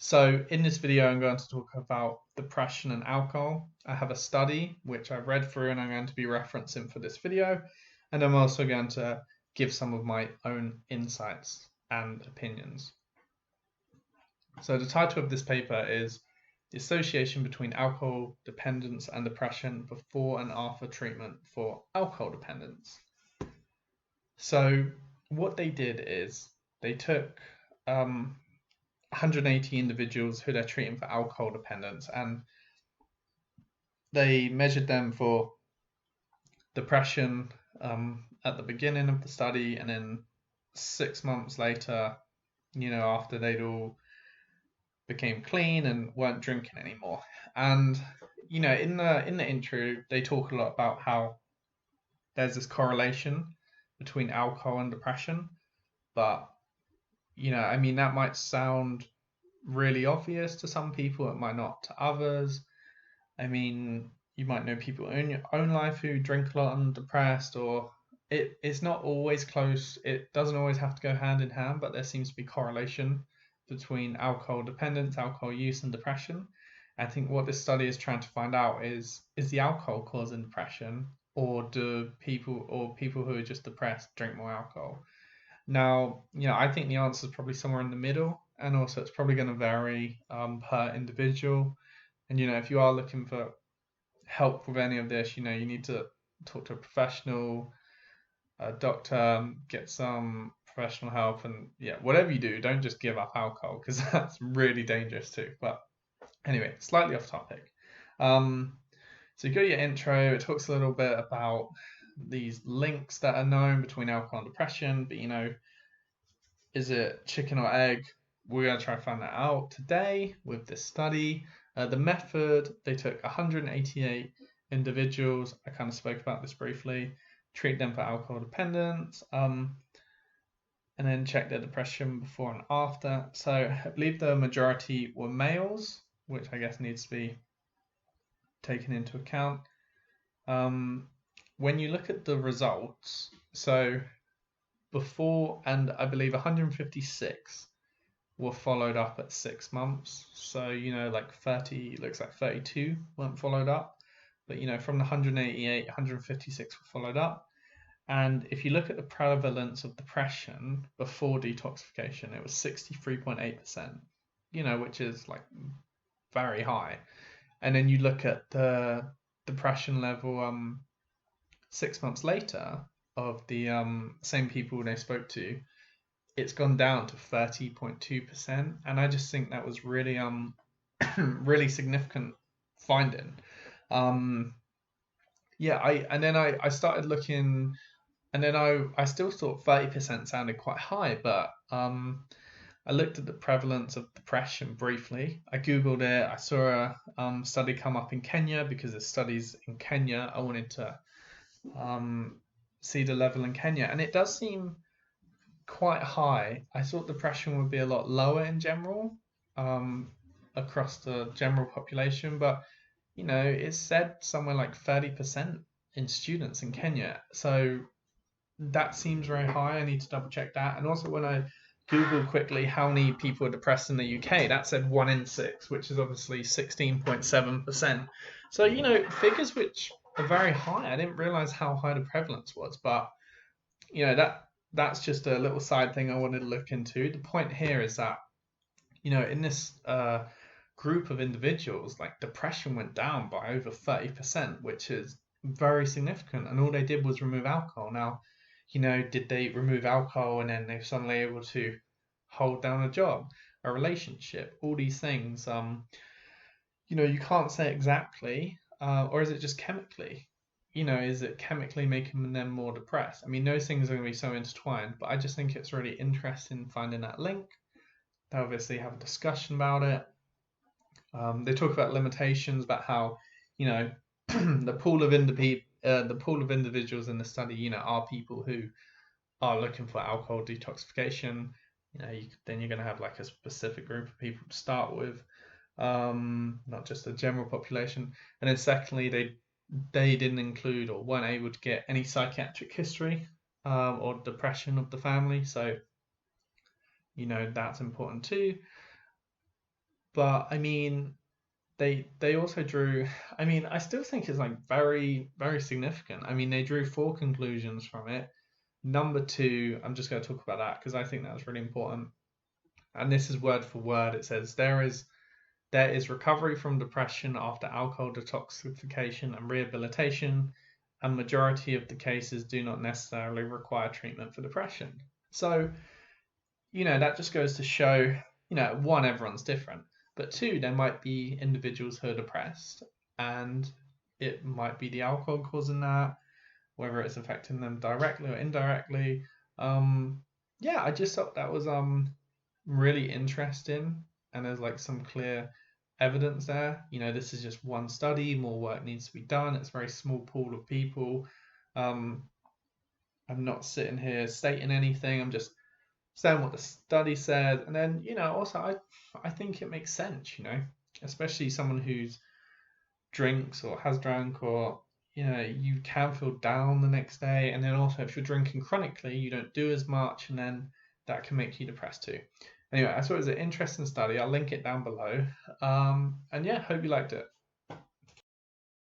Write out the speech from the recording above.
So in this video, I'm going to talk about depression and alcohol. I have a study which I've read through and I'm going to be referencing for this video. And I'm also going to give some of my own insights and opinions. So the title of this paper is The Association Between Alcohol Dependence and Depression Before and After Treatment for Alcohol Dependence. So what they did is they took 180 individuals who they're treating for alcohol dependence, and they measured them for depression at the beginning of the study, and then 6 months later, after they'd all became clean and weren't drinking anymore. And in the intro, they talk a lot about how there's this correlation between alcohol and depression, but that might sound really obvious to some people, it might not to others. You might know people in your own life who drink a lot and are depressed, or it's not always close. It doesn't always have to go hand in hand, but there seems to be correlation between alcohol dependence, alcohol use, and depression. I think what this study is trying to find out is the alcohol causing depression, or do people who are just depressed drink more alcohol? Now, I think the answer is probably somewhere in the middle, and also it's probably going to vary per individual. And if you are looking for help with any of this, you need to talk to a professional, a doctor, get some professional help, and whatever you do, don't just give up alcohol because that's really dangerous too. But anyway, slightly off topic. So you go to your intro, it talks a little bit about these links that are known between alcohol and depression, but is it chicken or egg? We're going to try to find that out today with this study. The method, they took 188 individuals. I kind of spoke about this briefly. Treat them for alcohol dependence, and then check their depression before and after. So I believe the majority were males, which I guess needs to be taken into account. When you look at the results, so before, and I believe 156 were followed up at 6 months. So, like 30, looks like 32 weren't followed up. But, from the 188, 156 were followed up. And if you look at the prevalence of depression before detoxification, it was 63.8%, which is like very high. And then you look at the depression level 6 months later of the same people they spoke to, it's gone down to 30.2%, and I just think that was really really significant finding. I started looking, and then I still thought 30% sounded quite high, but I looked at the prevalence of depression briefly. I googled it. I saw a study come up in Kenya because there's studies in Kenya. I wanted to see the level in Kenya, and it does seem quite high. I thought depression would be a lot lower in general, across the general population, but it's said somewhere like 30% in students in Kenya. So that seems very high. I need to double check that. And also when I Googled quickly how many people are depressed in the UK, that said 1 in 6, which is obviously 16.7%. So, figures which are very high. I didn't realize how high the prevalence was, but that's just a little side thing I wanted to look into. The point here is that, in this group of individuals, like depression went down by over 30%, which is very significant. And all they did was remove alcohol. Now, did they remove alcohol and then they're suddenly able to hold down a job, a relationship, all these things? You can't say exactly, or is it just chemically? Is it chemically making them more depressed? Those things are going to be so intertwined, but I just think it's really interesting finding that link. They obviously have a discussion about it. They talk about limitations, about how, the pool of individuals in the study, are people who are looking for alcohol detoxification. Then you're going to have like a specific group of people to start with, not just the general population. And then secondly, they didn't include or weren't able to get any psychiatric history or depression of the family. So, that's important too. But I mean, they also drew. I mean, I still think it's like very very significant. I mean, they drew four conclusions from it. Number two, I'm just going to talk about that because I think that was really important. And this is word for word. It says there is recovery from depression after alcohol detoxification and rehabilitation, and majority of the cases do not necessarily require treatment for depression. So, that just goes to show, one, everyone's different, but two, there might be individuals who are depressed, and it might be the alcohol causing that, whether it's affecting them directly or indirectly. Yeah, I just thought that was really interesting, and there's like some clear evidence there. This is just one study. More work needs to be done. It's a very small pool of people. Um, I'm not sitting here stating anything. I'm just saying what the study said, and then also I think it makes sense. Especially someone who's drinks or has drunk, or you can feel down the next day, and then also if you're drinking chronically, you don't do as much, and then that can make you depressed too. Anyway, I thought it was an interesting study. I'll link it down below. And yeah, hope you liked it.